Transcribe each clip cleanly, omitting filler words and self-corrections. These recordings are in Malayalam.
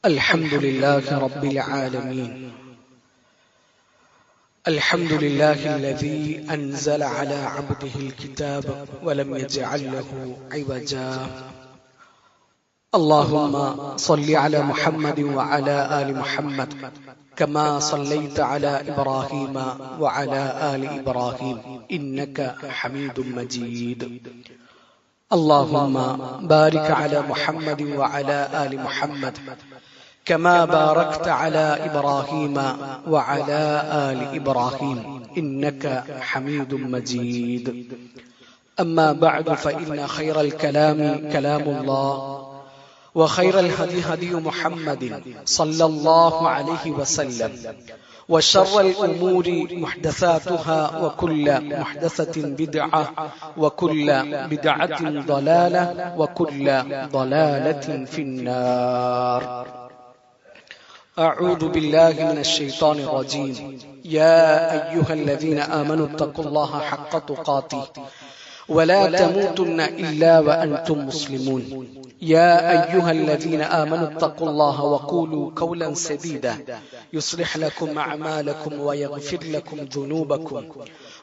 الحمد لله رب العالمين. الحمد لله الذي أنزل على عبده الكتاب ولم يجعل له عوجا. اللهم صل على محمد وعلى آل محمد كما صليت على إبراهيم وعلى آل إبراهيم إنك حميد مجيد. اللهم بارك على محمد وعلى آل محمد كما باركت على إبراهيم وعلى آل إبراهيم إنك حميد مجيد. أما بعد فإن خير الكلام كلام الله وخير الهدي هدي محمد صلى الله عليه وسلم وشر الأمور محدثاتها وكل محدثة بدعة وكل بدعة ضلالة وكل ضلالة في النار. أعوذ بالله من الشيطان الرجيم. يا أيها الذين آمنوا اتقوا الله حق تقاته ولا تموتن إلا وأنتم مسلمون. يا أيها الذين آمنوا اتقوا الله وقولوا قولا سديدا يصلح لكم أعمالكم ويغفر لكم ذنوبكم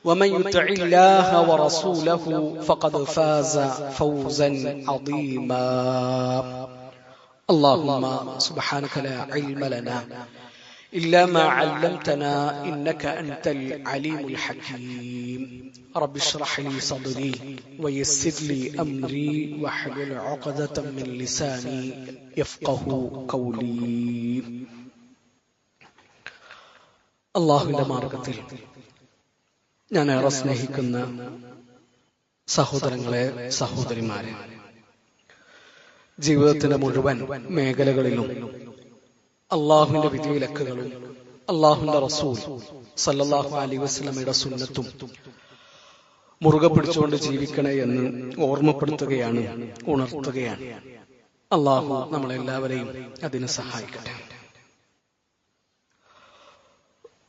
ومن يطع الله ورسوله فقد فاز فوزا عظيما. اللهم سبحانك لا علم لنا إلا ما علمتنا إنك أنت العليم الحكيم. رب اشرح لي صدري ويسر لي أمري واحلل عقدة من لساني يفقه قولي. അല്ലാഹുവിന്റെ മാർഗത്തിൽ ഞാൻ ഏറെ സ്നേഹിക്കുന്ന സഹോദരങ്ങളെ, സഹോദരിമാരെ, ജീവിതത്തിന്റെ മുഴുവൻ മേഖലകളിലും അള്ളാഹുവിന്റെ വിധിവിലക്കുകളും അള്ളാഹുവിന്റെ റസൂൽ സല്ലല്ലാഹു അലൈഹി വസല്ലമയുടെ സുന്നത്തും മുറുകെ പിടിച്ചുകൊണ്ട് ജീവിക്കണേ എന്ന് ഓർമ്മപ്പെടുത്തുകയാണ്, ഉണർത്തുകയാണ്. അള്ളാഹു നമ്മളെല്ലാവരെയും അതിന് സഹായിക്കട്ടെ.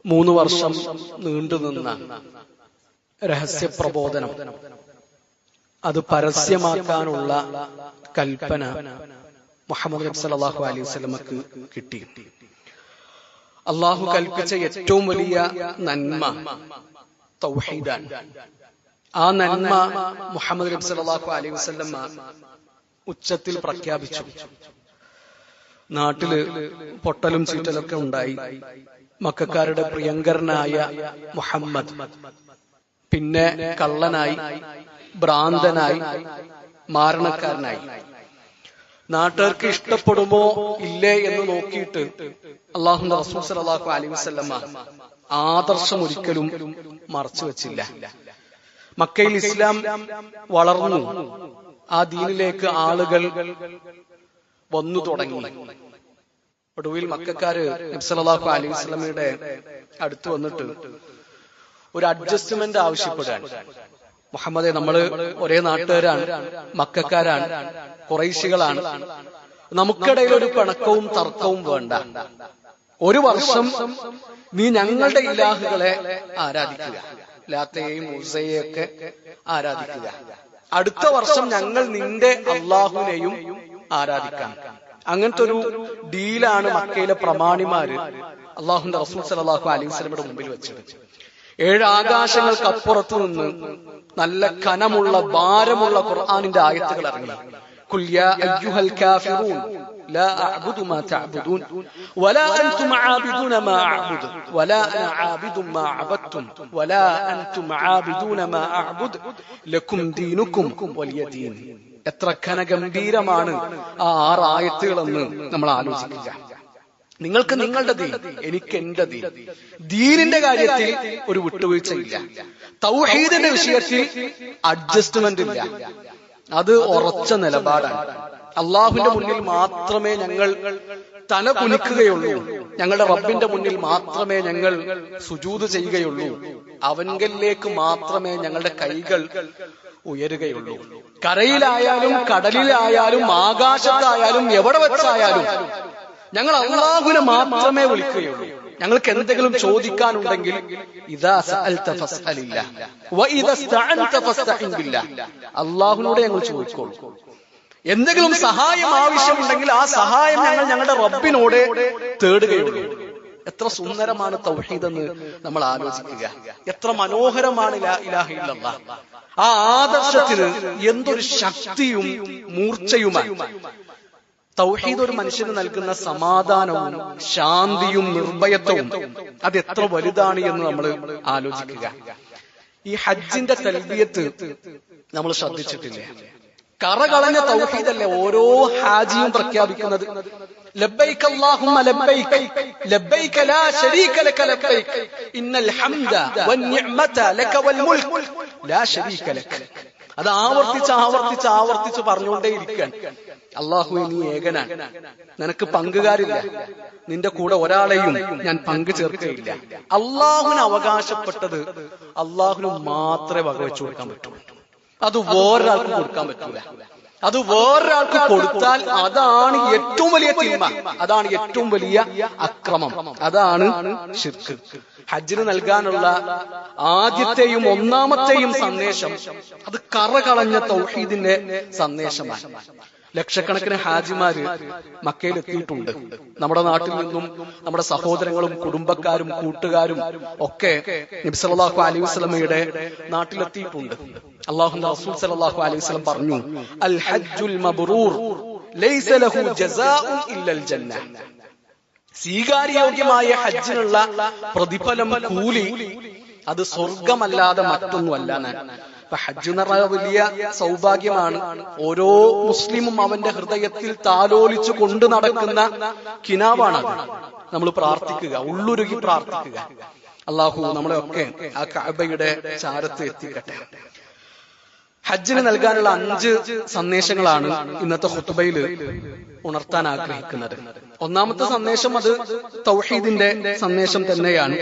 3 വർഷം നീണ്ടുനിന്ന രഹസ്യ പ്രബോധനം, അത് പരസ്യമാക്കാനുള്ള കൽപ്പന മുഹമ്മദ് നബി സല്ലല്ലാഹു അലൈഹി വസല്ലമക്ക് കിട്ടി. അള്ളാഹു കൽപ്പിച്ച ഏറ്റവും വലിയ നന്മ തൗഹീദാണ്. ആ നന്മ മുഹമ്മദ് നബി സല്ലല്ലാഹു അലൈഹി വസല്ലമ ഉച്ചത്തിൽ പ്രഖ്യാപിച്ചു. നാട്ടില് പൊട്ടലും ചീറ്റലൊക്കെ ഉണ്ടായി. മക്കക്കാരുടെ പ്രിയങ്കരനായ മുഹമ്മദ് പിന്നെ കള്ളനായി, ഭ്രാന്തനായി, മാരണക്കാരനായി. നാട്ടുകാർക്ക് ഇഷ്ടപ്പെടുമോ ഇല്ലേ എന്ന് നോക്കിയിട്ട് അള്ളാഹുവിന്റെ റസൂൽ സല്ലല്ലാഹു അലൈഹി വസല്ലമ ആദർശം ഒരിക്കലും മറച്ചു വെച്ചില്ല. മക്കയിൽ ഇസ്ലാം വളർന്നു. ആ ദീനിലേക്ക് ആളുകൾ വന്നു തുടങ്ങി. ഒടുവിൽ മക്കക്കാര് നബി സല്ലല്ലാഹു അലൈഹി വസല്ലമയുടെ അടുത്ത് വന്നിട്ട് ഒരു അഡ്ജസ്റ്റ്മെന്റ് ആവശ്യപ്പെടുകയാണ്. മുഹമ്മദെ, നമ്മള് ഒരേ നാട്ടുകാരാണ്, മക്കക്കാരാണ്, ഖുറൈശികളാണ്. നമുക്കിടയിൽ ഒരു പിണക്കവും തർക്കവും വേണ്ട. 1 വർഷം നീ ഞങ്ങളുടെ ഇലാഹുകളെ ആരാധിക്കുക, ലാത്തയെയും ഉസ്സയെയും ഒക്കെ ആരാധിക്കുക. അടുത്ത വർഷം ഞങ്ങൾ നിന്റെ അള്ളാഹുവിനെയും ആരാധിക്കാം. അങ്ങനത്തെ ഒരു ഡീലാണ് മക്കയിലെ പ്രമാണിമാര് അള്ളാഹുവിന്റെ റസൂൽ സല്ലല്ലാഹു അലൈഹി വസല്ലമയുടെ മുമ്പിൽ വെച്ചത്. 7 ആകാശങ്ങൾക്കപ്പുറത്തു നിന്ന് നല്ല കനമുള്ള ഭാരമുള്ള ഖുർആനിന്റെ ആയത്തുകൾ ഇറങ്ങി. ഖുൽ യാ അയ്യുഹൽ കാഫിറൂൻ ലാ അഅ്ബുദു മാ തഅ്ബുദൂൻ വലാ അൻതും ആബിദൂന മാ അഅ്ബുദു വലാ അന ആബിദും മാ അബദ്തും വലാ അൻതും ആബിദൂന മാ അഅ്ബുദു ലക്കും ദീനുക്കും വലിയ ദീൻ. എത്ര ഘനഗംഭീരമാണ് ആ 6 ആയത്തുകളെന്ന് നമ്മൾ ആലോചിക്കുക. നിങ്ങൾക്ക് നിങ്ങളുടെ ദീൻ, എനിക്ക് എന്റെ ദീൻ. ദീനിന്റെ കാര്യത്തിൽ ഒരു വിട്ടുവീഴ്ചയില്ല. തൗഹീദിന്റെ വിഷയത്തിൽ അഡ്ജസ്റ്റ്മെന്റ് ഇല്ല. അത് ഉറച്ച നിലപാടാണ്. അള്ളാഹുവിന്റെ മുന്നിൽ മാത്രമേ ഞങ്ങൾ തല കുനിക്കുകയുള്ളൂ. ഞങ്ങളുടെ റബ്ബിന്റെ മുന്നിൽ മാത്രമേ ഞങ്ങൾ സുജൂദ് ചെയ്യുകയുള്ളൂ. അവങ്കലിലേക്ക് മാത്രമേ ഞങ്ങളുടെ കൈകൾ ഉയരുകയുള്ളൂ. കരയിലായാലും കടലിലായാലും ആകാശത്തായാലും എവിടെ വെച്ചായാലും ഞങ്ങൾ അല്ലാഹുവിനെ മാത്രമേ വിളിക്കുകയുള്ളൂ. ഞങ്ങൾക്ക് എന്തെങ്കിലും ചോദിക്കാനുണ്ടെങ്കിൽ ഇദാ സഅൽത ഫസ്അലില്ലാഹ് വഇദാ ഇസ്തഅൻത ഫസ്തഇൻ ബില്ലാഹ്, അല്ലാഹുവിനോട് ഞങ്ങൾ ചോദിക്കോളൂ. എന്തെങ്കിലും സഹായം ആവശ്യമുണ്ടെങ്കിൽ ആ സഹായം ഞങ്ങൾ ഞങ്ങളുടെ റബ്ബിനോട് തേടുകയുള്ളൂ. എത്ര സുന്ദരമാണ് തൗഹീദ് എന്ന് നമ്മൾ ആലോചിക്കുക. എത്ര മനോഹരമാണ് ലാ ഇലാഹ ഇല്ലല്ലാഹ്. ആ ആദർശത്തിന് എന്തൊരു ശക്തിയും മൂർച്ചയുമാണ്. തൗഹീദ് ഒരു മനുഷ്യന് നൽകുന്ന സമാധാനവും ശാന്തിയും നിർഭയത്വവും അത് എത്ര വലുതാണ് എന്ന് നമ്മൾ ആലോചിക്കുക. ഈ ഹജ്ജിന്റെ തൽബിയത്ത് നമ്മൾ ശ്രദ്ധിച്ചിട്ടില്ലേ? കറകളഞ്ഞ തൗഹീദല്ലേ ഓരോ ഹാജിയും പ്രഖ്യാപിക്കുന്നത്. ലബ്ബൈക അല്ലാഹുമ്മ ലബ്ബൈക ലബ്ബൈക ലാ ശരീക ലക ലബ്ബൈക ഇന്നൽ ഹംദ വന്നിഅമത ലക വൽ മുൽക് ലാ ശരീക ലക. അത് ആവർത്തിച്ച് പറഞ്ഞുകൊണ്ടേയിരിക്കാൻ. അല്ലാഹുവേ, നീ ഏകനാണ്, നിനക്ക് പങ്കുകാരില്ല, നിന്റെ കൂടെ ഒരാളെയും ഞാൻ പങ്കു ചേർക്കുകയില്ല. അള്ളാഹുവിന് അവകാശപ്പെട്ടത് അള്ളാഹുവിന് മാത്രമേ വകവെച്ചു കൊടുക്കാൻ പറ്റൂ. അത് വേറൊരാൾക്ക് കൊടുക്കാൻ പറ്റൂല. അത് വേറൊരാൾക്ക് കൊടുത്താൽ അതാണ് ഏറ്റവും വലിയ തിന്മ, അതാണ് ഏറ്റവും വലിയ അക്രമം, അതാണ് ശിർക്ക്. ഹജ്ജിന് നൽകാനുള്ള ആദ്യത്തെയും ഒന്നാമത്തെയും സന്ദേശം അത് കറകളഞ്ഞ തൗഹീദിന്റെ സന്ദേശമാണ്. ലക്ഷക്കണക്കിന് ഹാജിമാര് മക്കയിൽ എത്തിയിട്ടുണ്ട്. നമ്മുടെ നാട്ടിൽ നിന്നും നമ്മുടെ സഹോദരങ്ങളും കുടുംബക്കാരും കൂട്ടുകാരും ഒക്കെ നബി സല്ലല്ലാഹു അലൈഹി വസല്ലമയുടെ നാട്ടിലെത്തിയിട്ടുണ്ട്. അല്ലാഹുവിന്റെ റസൂൽ സല്ലല്ലാഹു അലൈഹി വസല്ലം പറഞ്ഞു, അൽ ഹജ്ജുൽ മബ്റൂർ ലൈസ ലഹു ജസാഉൻ ഇല്ലൽ ജന്ന. സ്വീകാര്യോഗ്യമായ ഹജ്ജിനുള്ള പ്രതിഫലം, കൂലി അത് സ്വർഗമല്ലാതെ മറ്റൊന്നുമല്ല. അപ്പൊ ഹജ്ജ് എന്ന് പറഞ്ഞ വലിയ സൗഭാഗ്യമാണ്. ഓരോ മുസ്ലിമും അവന്റെ ഹൃദയത്തിൽ താലോലിച്ചു കൊണ്ട് നടക്കുന്ന കിനാവാണ്. നമ്മൾ പ്രാർത്ഥിക്കുക, ഉള്ളുരുകി പ്രാർത്ഥിക്കുക, അല്ലാഹു നമ്മളെയൊക്കെ ആ കഅബയുടെ ചാരത്ത് എത്തിക്കട്ടെ. ഹജ്ജിന് നൽകാനുള്ള 5 സന്ദേശങ്ങളാണ് ഇന്നത്തെ ഖുത്ബയിൽ ഉണർത്താൻ ആഗ്രഹിക്കുന്നത്. ഒന്നാമത്തെ സന്ദേശം അത് തൗഹീദിന്റെ സന്ദേശം തന്നെയാണ്.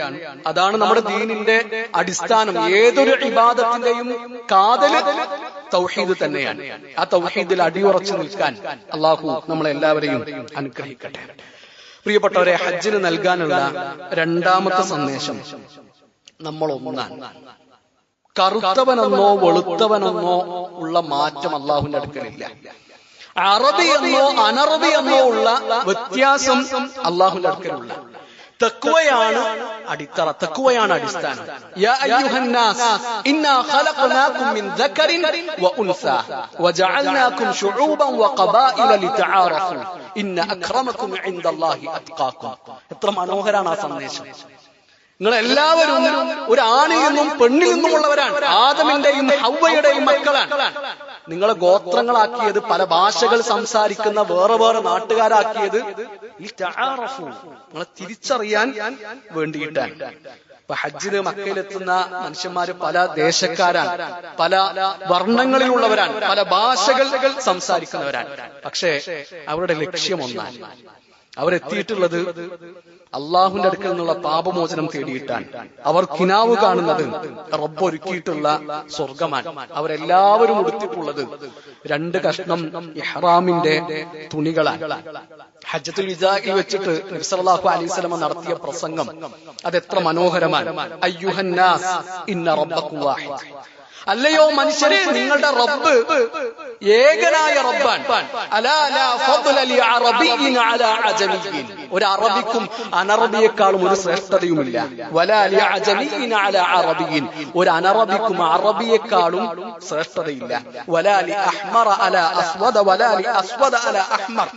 അതാണ് നമ്മുടെ ദീനിന്റെ അടിസ്ഥാനം. ഏതൊരു ഇബാദത്തിന്റെയും കാതല് തൗഹീദ് തന്നെയാണ്. ആ തൗഹീദിൽ അടിയുറച്ചു നിൽക്കാൻ അല്ലാഹു നമ്മളെല്ലാവരെയും അനുഗ്രഹിക്കട്ടെ. പ്രിയപ്പെട്ടവരെ, ഹജ്ജിന് നൽകാനുള്ള രണ്ടാമത്തെ സന്ദേശം നമ്മൾ ഒന്നാണ്. കറുത്തവനെന്നോ വെളുത്തവനെന്നോ ഉള്ള മാറ്റം അള്ളാഹുവിന്റെ അടുക്കലില്ല. അറബി എന്നോ അനറബി എന്നോ ഉള്ള വ്യത്യാസം അള്ളാഹുവിന്റെ അടുക്കലുള്ള. തഖ്വയാണ് അടിത്തറ, തഖ്വയാണ് അടിസ്ഥാനം. യാ അയ്യുഹന്നാസ് ഇന്നാ ഖലഖനാകും മിൻ ദക്കറിൻ വ ഉൻസാ വജഅൽനാകും ശുഊബൻ വ ഖബായില ലിതആറഫു ഇന്ന അക്രമകും ഇൻദല്ലാഹി അത്ഖാകും. എത്ര മനോഹരമാണ് ആ സന്ദേശം. നിങ്ങൾ എല്ലാവരും ഒരു ആണിൽ നിന്നും പെണ്ണിൽ നിന്നുമുള്ളവരാണ്. ആദമിന്റെയും ഹവ്വയുടെയും മക്കളാണ്. നിങ്ങളെ ഗോത്രങ്ങളാക്കിയത്, പല ഭാഷകൾ സംസാരിക്കുന്ന വേറെ വേറെ നാട്ടുകാരാക്കിയത് നിങ്ങളെ തിരിച്ചറിയാൻ വേണ്ടിയിട്ടാണ്. ഇപ്പൊ ഹജ്ജിന് മക്കയിലെത്തുന്ന മനുഷ്യന്മാര് പല ദേശക്കാരാണ്, പല വർണ്ണങ്ങളിലുള്ളവരാണ്, പല ഭാഷകൾ സംസാരിക്കുന്നവരാണ്. പക്ഷേ അവരുടെ ലക്ഷ്യം ഒന്നാണ്. അവരെത്തിയിട്ടുള്ളത് അള്ളാഹുവിന്റെ അടുക്കൽ നിന്നുള്ള പാപമോചനം തേടിയിട്ടാണ്. അവർ കിനാവ് കാണുന്നത് റബ്ബൊരുക്കിയിട്ടുള്ള സ്വർഗമാണ്. അവരെല്ലാവരും ഉടുത്തിട്ടുള്ളത് 2 കഷ്ണം ഇഹ്റാമിന്റെ തുണികളാണ്. ഹജ്ജത്തുൽ വിദാഇൽ വെച്ചിട്ട് നബി സല്ലല്ലാഹു അലൈഹി വസല്ലം നടത്തിയ പ്രസംഗം അതെത്ര മനോഹരമാണ്. അയ്യുഹന്നാസ് ഇന്ന റബ്ബക്കും വാഹിദ്. അല്ലയോ മനുഷ്യരെ, നിങ്ങളുടെ റബ്ബ് ഏകനായ റബ്ബാണ്. അലാ ലാ ഫദ്ല ലി അറബിയ്യിൻ അലാ അജമിയ്യിൻ. ഒരു അറബിക്കും അനറബിയെക്കാളും ഒരു ശ്രേഷ്ഠതയുമില്ല. വലാ ലി അജമിയ്യിൻ അലാ അറബിയ്യിൻ. ഒരു അനറബിക്കും അറബിയെക്കാളും ശ്രേഷ്ഠതയില്ല. വലാ ലി അഹ്മറ അലാ അസ്വദ വലാ ലി അസ്വദ അലാ അഹ്മർ.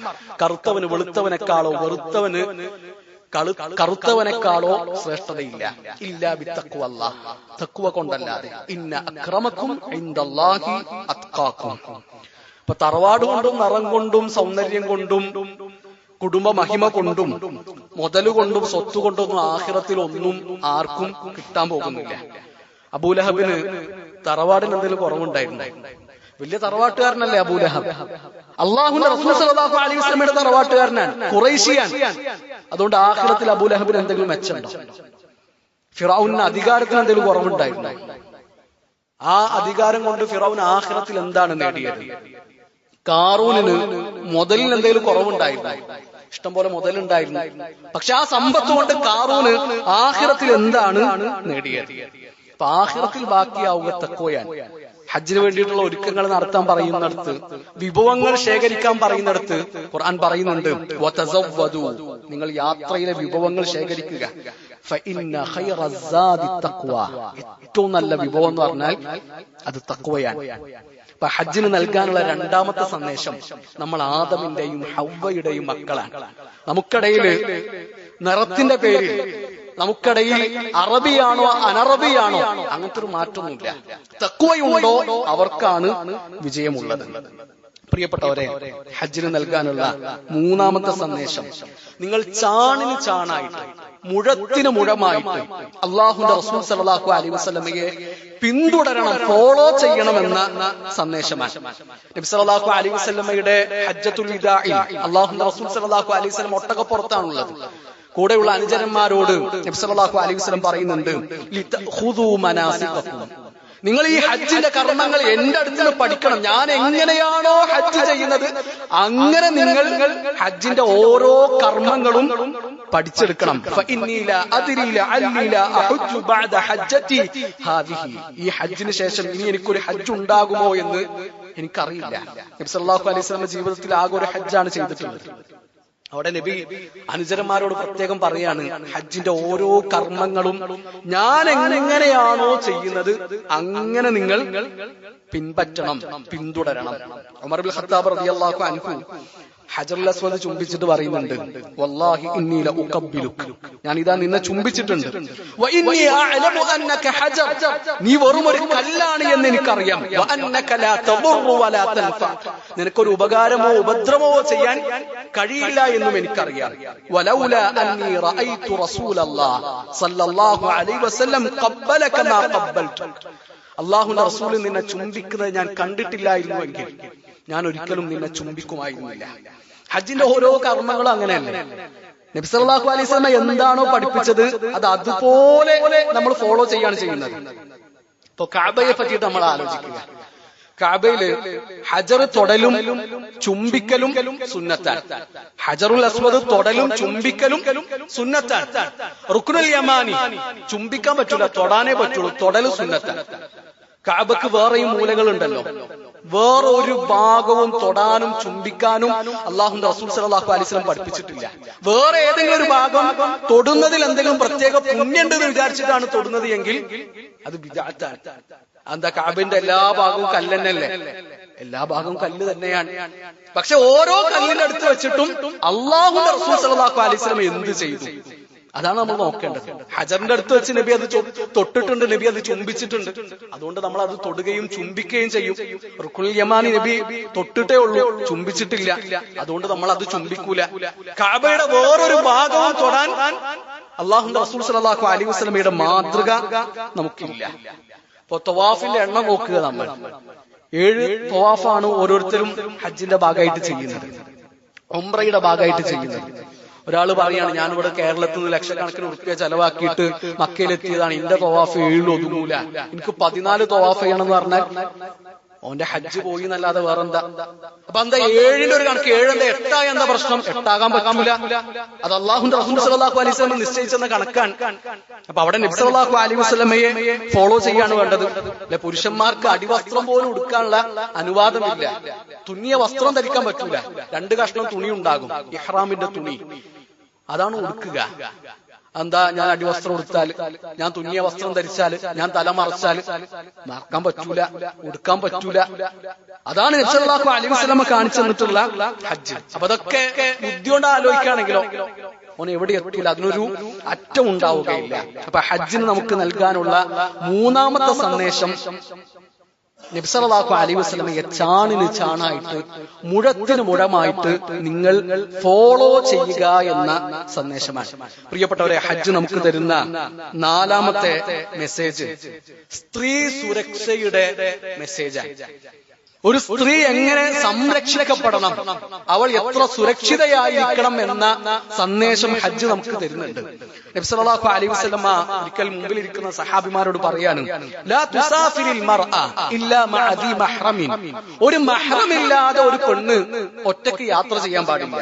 കറുത്തവന് വെളുത്തവനെക്കാളോ കറുത്തവനെക്കാളോ ശ്രേഷ്ഠതയില്ല. ഇല്ലാ ബിത്തഖ്വ അല്ലാഹ്, തഖ്വ കൊണ്ടല്ലാതെ. ഇന്ന അക്രമക്കും ഇൻദല്ലാഹി അത്ഖാക്കും. ഇപ്പൊ തറവാട് കൊണ്ടും നിറം കൊണ്ടും സൗന്ദര്യം കൊണ്ടും കുടുംബ മഹിമ കൊണ്ടും മുതലുകൊണ്ടും സ്വത്തുകൊണ്ടൊന്നും ആഖിറത്തിൽ ഒന്നും ആർക്കും കിട്ടാൻ പോകുന്നില്ല. അബൂലഹബിന് തറവാടിന് എന്തെങ്കിലും കുറവുണ്ടായിരുന്നു? വലിയ തറവാട്ടുകാരനല്ലേ അബൂലഹബ്. അള്ളാഹുവിന്റെ റസൂൽ സല്ലല്ലാഹു അലൈഹി വസല്ലമയുടെ തറവാട്ടുകാരനാണ്, ഖുറൈശിയാണ്. അതുകൊണ്ട് ആഖിറത്തിൽ അബൂലഹബിന് എന്തെങ്കിലും മെച്ചമുണ്ടോ? ഫിറഔന് അധികാരത്തിന് എന്തെങ്കിലും കുറവുണ്ടായിരുന്നു? ആ അധികാരം കൊണ്ട് ഫിറഔൻ ആഖിറത്തിൽ എന്താണ് നേടിയത്? കാറൂനിന് മുതലിന് എന്തെങ്കിലും കുറവുണ്ടായിരുന്നു? ഇഷ്ടംപോലെ മുതലുണ്ടായിരുന്നു. പക്ഷെ ആ സമ്പത്ത് കൊണ്ട് കാറൂന് ആഖിറത്തിൽ എന്താണ് നേടിയത്? അപ്പൊ ആഖിറത്തിൽ ബാക്കിയാവുക തഖ്വയാണ്. ഹജ്ജിന് വേണ്ടിയിട്ടുള്ള ഒരുക്കങ്ങൾ നടത്താൻ പറയുന്നിടത്ത്, വിഭവങ്ങൾ ശേഖരിക്കാൻ പറയുന്നിടത്ത് ഖുർആൻ പറയുന്നുണ്ട് വതസവ്വദു, നിങ്ങൾ യാത്രയിലെ വിഭവങ്ങൾ ശേഖരിക്കുക. ഫഇന്ന ഖൈറ സാദി തഖ്വ, ഏറ്റവും നല്ല വിഭവം എന്ന് പറഞ്ഞാൽ അത് തഖ്വയാണ്. അപ്പൊ ഹജ്ജിന് നൽകാനുള്ള രണ്ടാമത്തെ സന്ദേശം, നമ്മൾ ആദമിന്റെയും ഹവ്വയുടെയും മക്കളാണ്. നമുക്കിടയിൽ നിറത്തിന്റെ പേരിൽ, നമുക്കിടയിൽ അറബിയാണോ അനറബിയാണോ അങ്ങനത്തെ ഒരു മാറ്റമൊന്നുമില്ല. തഖ്വയുണ്ടോ അവർക്കാണ് വിജയമുള്ളത്. പ്രിയപ്പെട്ടവരെ, ഹജ്ജിന് നൽകാനുള്ള മൂന്നാമത്തെ സന്ദേശം, നിങ്ങൾ ചാണിന് ചാണായിട്ട് മുഴത്തിന് മുഴമായിട്ട് അല്ലാഹുവിന്റെ റസൂൽ സല്ലല്ലാഹു അലൈഹി വസല്ലമയെ പിന്തുടരണം, ഫോളോ ചെയ്യണമെന്ന സന്ദേശമാണ്. നബി സല്ലല്ലാഹു അലൈഹി വസല്ലമയുടെ ഹജ്ജത്തുൽ വിദാഇ അല്ലാഹുവിന്റെ റസൂൽ സല്ലല്ലാഹു അലൈഹി വസല്ലം ഒട്ടകപ്പുറത്താണുള്ളത്. കൂടെയുള്ള അനുചരന്മാരോട് നബി സല്ലല്ലാഹു അലൈഹി വസല്ലം പറയുന്നുണ്ട്, ലിതഖുദൂ മനാസികക്കും, നിങ്ങൾ ഈ ഹജ്ജിന്റെ കർമ്മങ്ങൾ എന്റെ അടുത്ത് നിന്ന് പഠിക്കണം. ഞാൻ എങ്ങനെയാണോ ഹജ്ജ് ചെയ്യുന്നത് അങ്ങനെ നിങ്ങൾ ഹജ്ജിന്റെ ഓരോ കർമ്മങ്ങളും പഠിച്ചെടുക്കണം. ഈ ഹജ്ജിന് ശേഷം ഇനി എനിക്കൊരു ഹജ്ജ് ഉണ്ടാകുമോ എന്ന് എനിക്കറിയില്ല. നബി സല്ലല്ലാഹു അലൈഹി വസല്ലം ജീവിതത്തിൽ ആകെ ഒരു ഹജ്ജാണ് ചെയ്തിട്ടുള്ളത്. അവിടെ നബി അനുചരന്മാരോട് പ്രത്യേകം പറയാണ്, ഹജ്ജിന്റെ ഓരോ കർമ്മങ്ങളും ഞാൻ എങ്ങനെയാണോ ചെയ്യുന്നത് അങ്ങനെ നിങ്ങൾ പിൻപറ്റണം, പിന്തുടരണം. ഉമർ ഇബ്നുൽ ഖത്താബ് റളിയല്ലാഹു അൻഹു ഹജറുൽ അസ്വദ് ചുംബിച്ചിട്ട് പറയുന്നുണ്ട്, വല്ലാഹി ഇന്നി ലഉഖബ്ബിലുക, ഞാൻ ഇതാ നിന്നെ ചുംബിച്ചിട്ടുണ്ട്. വ ഇന്നി അഅലമു അന്നക ഹജർ, നീ വെറും ഒരു കല്ലാണ് എന്ന് എനിക്കറിയാം. വ അന്നക ലാ തദുറു വലാ തൻഫ, നിനക്കൊരു ഉപകാരമോ ഉപദ്രവമോ ചെയ്യാൻ കഴിയില്ല എന്നും എനിക്കറിയാം. വലൗലാ അന്നി റഅയ്തു റസൂലല്ലാഹ് സല്ലല്ലാഹു അലൈഹി വസല്ലം ഖബ്ബലക മാ ഖബ്ബൽതു, അല്ലാഹുവിന്റെ റസൂൽ നിന്നെ ചുംബിക്കുന്നത് ഞാൻ കണ്ടിട്ടില്ലായിരുന്നുവെങ്കിൽ ഞാൻ ഒരിക്കലും നിന്നെ ചുംബിക്കുമായിരുന്നില്ല. ഹജ്ജിന്റെ ഓരോ കർമ്മങ്ങളും അങ്ങനെയല്ലേ. നബി സല്ലല്ലാഹു അലൈഹി വസല്ലം എന്താണോ പഠിപ്പിച്ചത് അത് അതുപോലെ നമ്മൾ ഫോളോ ചെയ്യാണ് ചെയ്യുന്നത്. ഇപ്പൊ കഅബയെ പറ്റിയിട്ട് നമ്മൾ ആലോചിക്കുക. കഅബയില് ഹജർ തൊടലും ചുംബിക്കലും സുന്നത്താണ്. ഹജറുൽ അസ്വദ് തൊടലും ചുംബിക്കലും സുന്നത്താണ്. റുക്നുൽ യമാനി ചുംബിക്കാൻ പറ്റൂല, തൊടാനേ പറ്റുള്ളൂ, തൊടല് സുന്നത്താണ്. കഅബക്ക് വേറെയും മൂലകളുണ്ടല്ലോ, വേറെ ഒരു ഭാഗവും തൊടാനും ചുംബിക്കാനും അല്ലാഹുവിന്റെ റസൂൽ സല്ലല്ലാഹു അലൈഹി വസല്ലം പഠിപ്പിച്ചിട്ടില്ല. വേറെ ഏതെങ്കിലും ഒരു ഭാഗം തൊടുന്നതിൽ എന്തെങ്കിലും പ്രത്യേക പുണ്യമുണ്ടെന്ന് വിചാരിച്ചിട്ടാണ് തൊടുന്നത് എങ്കിൽ അത് ബിദ്അത്താണ്. എന്താ, കഅബിന്റെ എല്ലാ ഭാഗവും കല്ല് തന്നെയല്ലേ? എല്ലാ ഭാഗവും കല്ല് തന്നെയാണ്. പക്ഷെ ഓരോ കല്ലിന്റെ അടുത്ത് വെച്ചിട്ടും അല്ലാഹുവിന്റെ റസൂൽ സല്ലല്ലാഹു അലൈഹി വസല്ലം എന്ത് ചെയ്തു അതാണ് നമ്മൾ നോക്കേണ്ടത്. ഹജറിന്റെ അടുത്ത് വെച്ച് നബി അത് തൊട്ടിട്ടുണ്ട്, നബി അത് ചുംബിച്ചിട്ടുണ്ട്. അതുകൊണ്ട് നമ്മൾ അത് തൊടുകയും ചുംബിക്കുകയും ചെയ്യും. റുക്നുൽ യമാനി നബി തൊട്ടിട്ടേ ഉള്ളൂ, ചുംബിച്ചിട്ടില്ല. അതുകൊണ്ട് നമ്മൾ അത് ചുംബിക്കൂല. കഅബയുടെ വേറൊരു ഭാഗവും തൊടാൻ അല്ലാഹുവിന്റെ റസൂൽ സല്ലല്ലാഹു അലൈഹി വസല്ലമയുടെ മാതൃക നമുക്കില്ല. ഇപ്പൊ തവാഫിന്റെ എണ്ണം നോക്കുക. നമ്മൾ 7 തവാഫാണ് ഓരോരുത്തരും ഹജ്ജിന്റെ ഭാഗമായിട്ട് ചെയ്യുന്നത്, ഉംറയുടെ ഭാഗമായിട്ട് ചെയ്യുന്നത്. ഒരാൾ പറയാണ്, ഞാനിവിടെ കേരളത്തിൽ നിന്ന് ലക്ഷക്കണക്കിന് ഉറുപ്പിക ചെലവാക്കിയിട്ട് മക്കയിലെത്തിയതാണ്, എന്റെ തവാഫ് 7 ഒതുങ്ങൂല, എനിക്ക് 14 തവാഫ് ചെയ്യണമെന്ന് പറഞ്ഞാൽ ഓന്റെ ഹജ്ജ് പോയി എന്നല്ലാതെ വേറെന്താ? അപ്പൊ എന്താ 7ന്റെ ഒരു കണക്ക്, 7 എന്താ 8 എന്താ പ്രശ്നം? 8 പറ്റില്ല. അത് അല്ലാഹുവിന്റെ റസൂൽ സല്ലല്ലാഹു അലൈഹി വസല്ലം നിശ്ചയിച്ചെന്ന കണക്കാണ്. അപ്പൊ അവിടെ നബി സല്ലല്ലാഹു അലൈഹി വസല്ലമയെ ഫോളോ ചെയ്യാണ് വേണ്ടത്. അല്ലെ, പുരുഷന്മാർക്ക് അടിവസ്ത്രം പോലും ഉടുക്കാനുള്ള അനുവാദമില്ല. തുന്നിയ വസ്ത്രം ധരിക്കാൻ പറ്റൂല. 2 കഷ്ണം തുണി ഉണ്ടാകും, ഇഹ്റാമിന്റെ തുണി, അതാണ് ഉടുക്കുക. എന്താ, ഞാൻ അടിവസ്ത്രം ഉടുത്താൽ, ഞാൻ തുന്നിയ വസ്ത്രം ധരിച്ചാൽ, ഞാൻ തല മറച്ചാൽ മറക്കാൻ പറ്റൂല, ഉടുക്കാൻ പറ്റൂല. അതാണ് നബി സല്ലല്ലാഹു അലൈഹി വസല്ലം കാണിച്ചു തന്നിട്ടുള്ള ഹജ്ജ്. അപ്പൊ അതൊക്കെ ബുദ്ധി കൊണ്ട് ആലോചിക്കുകയാണെങ്കിലോ ഓൻ എവിടെ എത്തില്ല, അതിനൊരു അറ്റം ഉണ്ടാവുകയില്ല. അപ്പൊ ഹജ്ജിന് നമുക്ക് നൽകാനുള്ള മൂന്നാമത്തെ സന്ദേശം, നബി സല്ലല്ലാഹു അലൈഹി വസല്ലമയെ ചാണിന് ചാണായിട്ട് മുഴത്തിന് മുഴമായിട്ട് നിങ്ങൾ ഫോളോ ചെയ്യുക എന്ന സന്ദേശമാണ്. പ്രിയപ്പെട്ടവരെ, ഹജ്ജ് നമുക്ക് തരുന്ന 4ാമത്തെ മെസ്സേജ് സ്ത്രീ സുരക്ഷയുടെ മെസ്സേജാണ്. ഒരു സ്ത്രീ എങ്ങനെ സംരക്ഷിക്കപ്പെടണം, അവൾ എത്ര സുരക്ഷിതയായിരിക്കണം എന്ന സന്ദേശം ഹജ്ജ് നമുക്ക് തരുന്നുണ്ട്. നബി സല്ലല്ലാഹു അലൈഹി വസല്ലം ഒരിക്കൽ മുമ്പിലിരിക്കുന്ന സഹാബിമാരോട് പറയാണ്, ലാ തുസാഫിരിൽ മർഅ ഇല്ലാ മഅ ദി മഹ്റമിൻ, ഒരു മഹ്റമില്ലാതെ ഒരു പെണ്ണ് ഒറ്റയ്ക്ക് യാത്ര ചെയ്യാൻ പാടില്ല.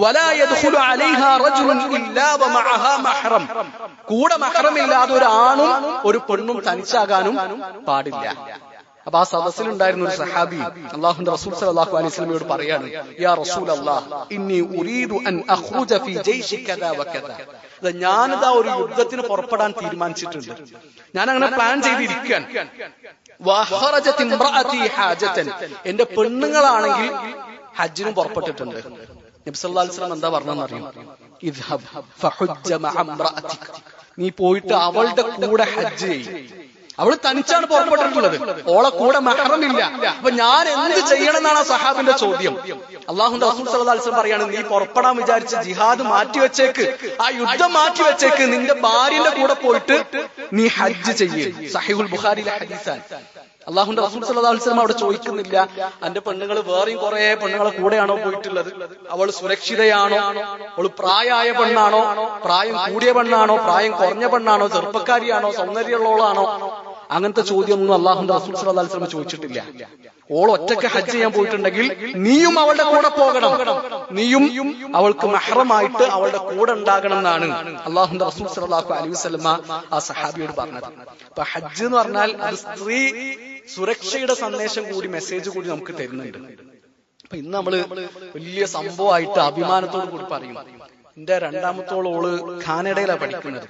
വലാ യദ്ഖുലു അലൈഹാ റജുലുൻ ഇല്ലാ വമഅഹാ മഹ്റം, കൂടെ മഹ്റമില്ലാതെ ഒരു ആണും ഒരു പെണ്ണും തനിച്ചാകാനും പാടില്ല. അപ്പൊ ആ സദസ്സിലുണ്ടായിരുന്ന ഒരു സഹാബി അല്ലാഹുവിന്റെ റസൂൽ സ്വല്ലല്ലാഹു അലൈഹി വസല്ലമയോട് പറയാണ്, യാ റസൂലല്ലാഹ് ഇന്നി ഉരീദു അൻ അഖ്റുജ ഫീ ജയ്ശി കദാ വകദാ. ഞാനിതാ ഒരു യുദ്ധത്തിന് പുറപ്പെടാൻ തീരുമാനിച്ചിട്ടുണ്ട്, ഞാൻ അങ്ങനെ പ്ലാൻ ചെയ്തിരിക്കാൻ. വഖറജത് ഇംറഅതി ഹാജതൻ, എന്റെ പെണ്ണുങ്ങളാണെങ്കിൽ ഹജ്ജിനും പുറപ്പെട്ടിട്ടുണ്ട്. നബി സല്ലല്ലാഹു അലൈഹി വസല്ലം എന്താ പറഞ്ഞതെന്നറിയോ? ഇദ്ഹബ് ഫഹുജ്ജ മഅ ഇംറഅതിക, നീ പോയിട്ട് അവളുടെ കൂടെ ഹജ്ജ് ചെയ്യ്. അവള് തനിച്ചാണ് പുറപ്പെട്ടിട്ടുള്ളത്, ഓളെ കൂടെ മഹ്റമില്ല. അപ്പൊ ഞാൻ എന്ത് ചെയ്യണം എന്നാണ് ആ സഹാബിന്റെ ചോദ്യം. അല്ലാഹുവിന്റെ റസൂൽ സ്വല്ലല്ലാഹു അലൈഹി വസല്ലം പറയാണ്, നീ പുറപ്പെടാൻ വിചാരിച്ച് ജിഹാദ് മാറ്റിവെച്ചേക്ക്, ആ യുദ്ധം മാറ്റിവെച്ചേക്ക്, നിന്റെ ഭാര്യന്റെ കൂടെ പോയിട്ട് നീ ഹജ്ജ് ചെയ്യ്. സഹീഹുൽ ബുഖാരിയിലെ ഹദീസാണ്. അല്ലാഹുവിന്റെ റസൂൽ സ്വല്ലല്ലാഹു അലൈഹി വസല്ലം അവിടെ ചോദിക്കുന്നില്ല, അന്റെ പെണ്ണുങ്ങൾ വേറെയും കുറെ പെണ്ണുങ്ങളെ കൂടെയാണോ പോയിട്ടുള്ളത്, അവൾ സുരക്ഷിതയാണോ, അവള് പ്രായമായ പെണ്ണാണോ, പ്രായം കൂടിയ പെണ്ണാണോ, പ്രായം കുറഞ്ഞ പെണ്ണാണോ, ചെറുപ്പക്കാരിയാണോ, സൗന്ദര്യമുള്ളവളാണോ, അങ്ങനത്തെ ചോദ്യമൊന്നും അല്ലാഹുവിന്റെ റസൂൽ സ്വല്ലല്ലാഹു അലൈഹി വസല്ലം ചോദിച്ചിട്ടില്ല. ഓൾ ഒറ്റയ്ക്ക് ഹജ്ജ് ചെയ്യാൻ പോയിട്ടുണ്ടെങ്കിൽ നീയും അവളുടെ കൂടെ പോകണം, നീയും അവൾക്ക് മഹ്റമായിട്ട് അവളുടെ കൂടെ ഉണ്ടാകണം എന്നാണ് അല്ലാഹുവിന്റെ റസൂൽ സ്വല്ലല്ലാഹു അലൈഹി വസല്ലം ആ സഹാബിയോട് പറഞ്ഞത്. അപ്പൊ ഹജ്ജ് എന്ന് പറഞ്ഞാൽ അത് സ്ത്രീ സുരക്ഷയുടെ സന്ദേശം കൂടി, മെസ്സേജ് കൂടി നമുക്ക് തരുന്നുണ്ട്. അപ്പൊ ഇന്ന് നമ്മള് വലിയ സംഭവമായിട്ട് അഭിമാനത്തോട് കൂടി പറയും. എന്റെ രണ്ടാമത്തോള് കാനഡയിലാണ് പഠിക്കുന്നത്.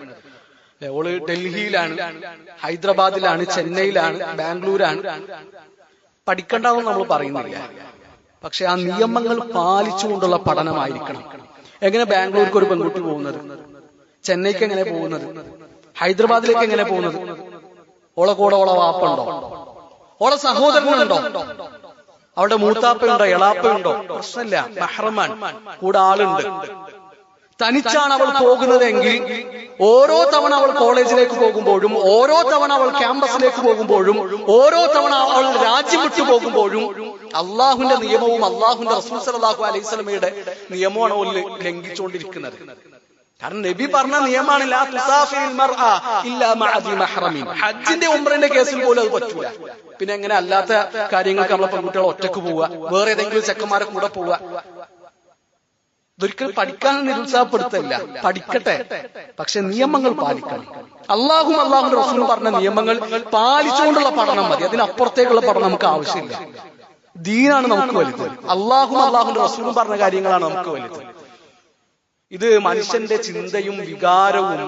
ഓള് ഡൽഹിയിലാണ്, ഹൈദരാബാദിലാണ്, ചെന്നൈയിലാണ്, ബാംഗ്ലൂരാണ്. പഠിക്കണ്ടെന്ന് നമ്മൾ പറയുന്നില്ല, പക്ഷെ ആ നിയമങ്ങൾ പാലിച്ചുകൊണ്ടുള്ള പഠനമായിരിക്കണം. എങ്ങനെ ബാംഗ്ലൂർക്ക് ഒരു പെൺകുട്ടി പോകുന്നത്, ചെന്നൈക്ക് എങ്ങനെ പോകുന്നത്, ഹൈദരാബാദിലേക്ക് എങ്ങനെ പോകുന്നത്? ഓളെ കൂടെ ഓളെ വാപ്പുണ്ടോ, ഓളെ സഹോദരനുണ്ടോ, അവളുടെ മൂത്താപ്പയുണ്ടോ, എളാപ്പയുണ്ടോ? പ്രശ്നമില്ല, മഹ്റമാൻ, കൂടെ ആളുണ്ട്. തനിച്ചാണ് അവൾ പോകുന്നതെങ്കിൽ ഓരോ തവണ അവൾ കോളേജിലേക്ക് പോകുമ്പോഴും, ഓരോ തവണ അവൾ ക്യാമ്പസിലേക്ക് പോകുമ്പോഴും, ഓരോ തവണ അവൾ രാജ്യം വിട്ടു പോകുമ്പോഴും അള്ളാഹുവിന്റെ നിയമവും അള്ളാഹുവിന്റെ റസൂൽ സ്വല്ലല്ലാഹു അലൈഹി വസല്ലമയുടെ നിയമമാണ് അവൾ ലംഘിച്ചുകൊണ്ടിരിക്കുന്നത്. കാരണം നബി പറഞ്ഞ നിയമമാണ് ലാ തുസാഫിൽ മർഅ ഇല്ലാ മഅ ദി മഹ്റമിൻ. ഹജ്ജിന്റെ ഉംറയുടെ കേസിൽ പോലും അത് പറ്റൂല. പിന്നെ എങ്ങനെ അല്ലാത്ത കാര്യങ്ങൾക്ക് നമ്മളെ പെൺകുട്ടികൾ ഒറ്റക്ക് പോവുക, വേറെ ഏതെങ്കിലും ചെക്കന്മാരെ കൂടെ പോവുക? ഇതൊരിക്കലും പഠിക്കാൻ നിരുത്സാഹപ്പെടുത്തില്ല, പഠിക്കട്ടെ, പക്ഷെ നിയമങ്ങൾ പാലിക്കണം. അള്ളാഹുവിന്റെ റസൂലും പറഞ്ഞ നിയമങ്ങൾ പാലിച്ചുകൊണ്ടുള്ള പഠനം മതി, അതിനപ്പുറത്തേക്കുള്ള പഠനം നമുക്ക് ആവശ്യമില്ല. ദീനാണ് നമുക്ക് വലുത്, അള്ളാഹുവിന്റെ റസൂലും പറഞ്ഞ കാര്യങ്ങളാണ് നമുക്ക് വലുത്. ഇത് മനുഷ്യന്റെ ചിന്തയും വികാരവും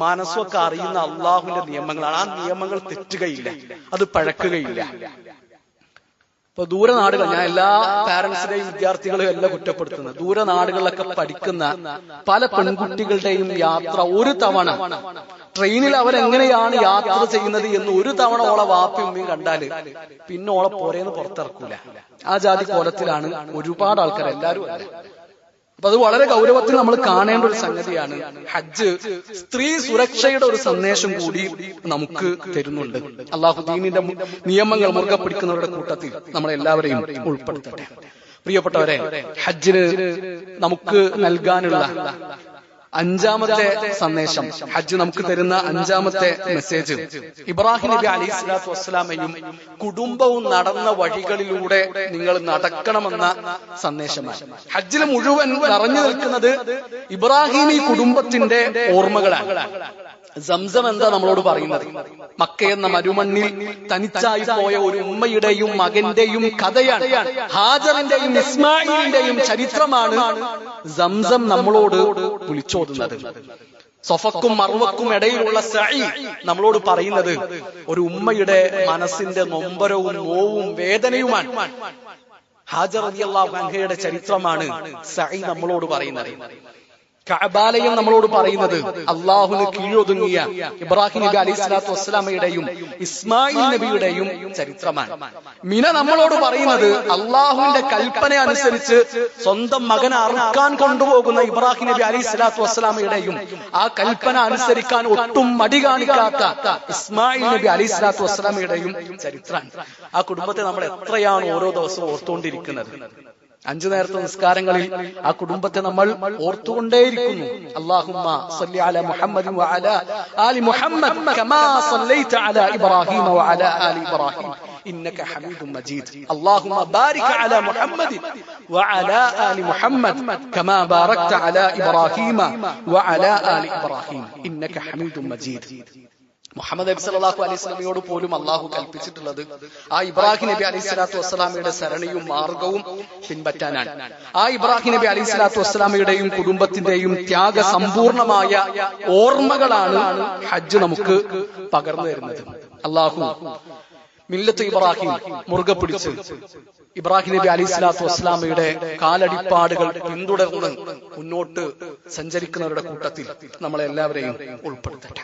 മനസ്സൊക്കെ അറിയുന്ന അള്ളാഹുവിന്റെ നിയമങ്ങളാണ്. ആ നിയമങ്ങൾ തെറ്റുകയില്ല, അത് പഴക്കുകയില്ല. ഇപ്പൊ ദൂരനാടുകൾ, ഞാൻ എല്ലാ പാരന്റ്സിനെയും വിദ്യാർത്ഥികളെയും എല്ലാം കുറ്റപ്പെടുത്തുന്നത്, ദൂരനാടുകളിലൊക്കെ പഠിക്കുന്ന പല പെൺകുട്ടികളുടെയും യാത്ര ഒരു തവണ ട്രെയിനിൽ അവരെങ്ങനെയാണ് യാത്ര ചെയ്യുന്നത് എന്ന് ഒരു തവണ ഓളെ വാപ്പയും ഉമ്മയും കണ്ടാല് പിന്നെ ഓളെ പോരേന്ന് പുറത്തിറക്കൂല. ആ ജാതി കോലത്തിലാണ് ഒരുപാട് ആൾക്കാർ, എല്ലാവരും അല്ല. അപ്പൊ അത് വളരെ ഗൗരവത്തിൽ നമ്മൾ കാണേണ്ട ഒരു സംഗതിയാണ്. ഹജ്ജ് സ്ത്രീ സുരക്ഷയുടെ ഒരു സന്ദേശം കൂടി നമുക്ക് തരുന്നുണ്ട്. അള്ളാഹു ദീനിന്റെ നിയമങ്ങൾ മുറുകെ പിടിക്കുന്നവരുടെ കൂട്ടത്തിൽ നമ്മളെല്ലാവരെയും ഉൾപ്പെടുത്തട്ടെ. പ്രിയപ്പെട്ടവരെ, ഹജ്ജിന് നമുക്ക് നൽകാനുള്ള അഞ്ചാമത്തെ സന്ദേശം, ഹജ്ജ് നമുക്ക് തരുന്ന അഞ്ചാമത്തെ മെസ്സേജ്, ഇബ്രാഹിം നബി അലൈഹി സ്വലാത്തു വസ്സലാമയും കുടുംബവും നടന്ന വഴികളിലൂടെ നിങ്ങൾ നടക്കണമെന്ന സന്ദേശമാണ്. ഹജ്ജിൽ മുഴുവൻ നിറഞ്ഞു നിൽക്കുന്നത് ഇബ്രാഹിമി കുടുംബത്തിന്റെ ഓർമ്മകളാണ്. സംസം എന്താ നമ്മളോട് പറയുന്നത്? മക്ക എന്ന മരുമണ്ണിൽ തനിച്ചായി പോയ ഒരു ഉമ്മയുടെയും മകന്റെയും കഥയാണ്. ഹാജറിന്റെയും ഇസ്മായിലിന്റെയും ചരിത്രമാണ് സംസം നമ്മളോട് വിളിച്ചോതുന്നത്. സഫക്കും മർവക്കും ഇടയിലുള്ള സഈ നമ്മളോട് പറയുന്നത് ഒരു ഉമ്മയുടെ മനസ്സിന്റെ നൊമ്പരവും നോവും വേദനയുമാണ്. ഹാജർ റളിയല്ലാഹു അൻഹയുടെ ചരിത്രമാണ് സഈ നമ്മളോട് പറയുന്നത്. കഅബാലയം നമ്മളോട് പറയുന്നത് അള്ളാഹുവിന് കീഴൊതുങ്ങിയ ഇബ്രാഹിം നബി അലൈഹി സ്വലാത്തു വസ്സലാമയുടെയും ഇസ്മായിൽ നബിയുടെയും ചരിത്രമാണ്. മിന നമ്മളോട് പറയുന്നത് അള്ളാഹുവിന്റെ കൽപ്പന അനുസരിച്ച് സ്വന്തം മകനെ അറുക്കാൻ കൊണ്ടുപോകുന്ന ഇബ്രാഹിം നബി അലൈഹി സ്വലാത്തു വസ്സലാമയുടെയും ആ കൽപ്പന അനുസരിക്കാൻ ഒട്ടും മടി കാണിക്കാത്ത ഇസ്മായിൽ നബി അലൈഹി സ്വലാത്തു വസ്സലാമയുടെയും ചരിത്രമാണ്. ആ കുടുംബത്തെ നമ്മൾ എത്രയാണ് ഓരോ ദിവസവും ഓർത്തുകൊണ്ടിരിക്കുന്നത്. 5 നേരത്തെ നിസ്കാരങ്ങളിൽ ആ കുടുംബത്തെ നമ്മൾ ഓർത്തുകൊണ്ടേയിരിക്കുന്നു. അല്ലാഹുമ്മ സല്ലി അലാ മുഹമ്മദ് വഅലാ ആലി മുഹമ്മദ് കമാ സല്ലൈത അലാ ഇബ്രാഹിം വഅലാ ആലി ഇബ്രാഹിം ഇന്നക ഹമീദും മജീദ്. അല്ലാഹുമ്മ ബാരിക് അലാ മുഹമ്മദ് വഅലാ ആലി മുഹമ്മദ് കമാ ബാരക്ത അലാ ഇബ്രാഹിം വഅലാ ആലി ഇബ്രാഹിം ഇന്നക ഹമീദും മജീദ്. മുഹമ്മദ് നബി സല്ലല്ലാഹു അലൈഹി വസല്ലമയോട് പോലും അള്ളാഹു കൽപ്പിച്ചിട്ടുള്ളത് ആ ഇബ്രാഹിം നബി അലൈഹി സ്വലാത്തു വസ്സലാമയുടെ സരണിയും മാർഗവും പിൻപറ്റാനാണ്. ആ ഇബ്രാഹിം നബി അലൈഹി സ്വലാത്തു വസ്സലാമയുടെയും കുടുംബത്തിന്റെയും ത്യാഗ സമ്പൂർണമായ ഓർമ്മകളാണ് ഹജ്ജ് നമുക്ക് പകർന്നു തരുന്നത്. അള്ളാഹു മില്ലത്ത് ഇബ്രാഹിം മുറുകെ പിടിച്ച് ഇബ്രാഹിം നബി അലൈഹി സ്വലാത്തു വസ്സലാമയുടെ കാലടിപ്പാടുകൾ പിന്തുടർന്ന് മുന്നോട്ട് സഞ്ചരിക്കുന്നവരുടെ കൂട്ടത്തിൽ നമ്മളെല്ലാവരെയും ഉൾപ്പെടുത്തട്ടെ.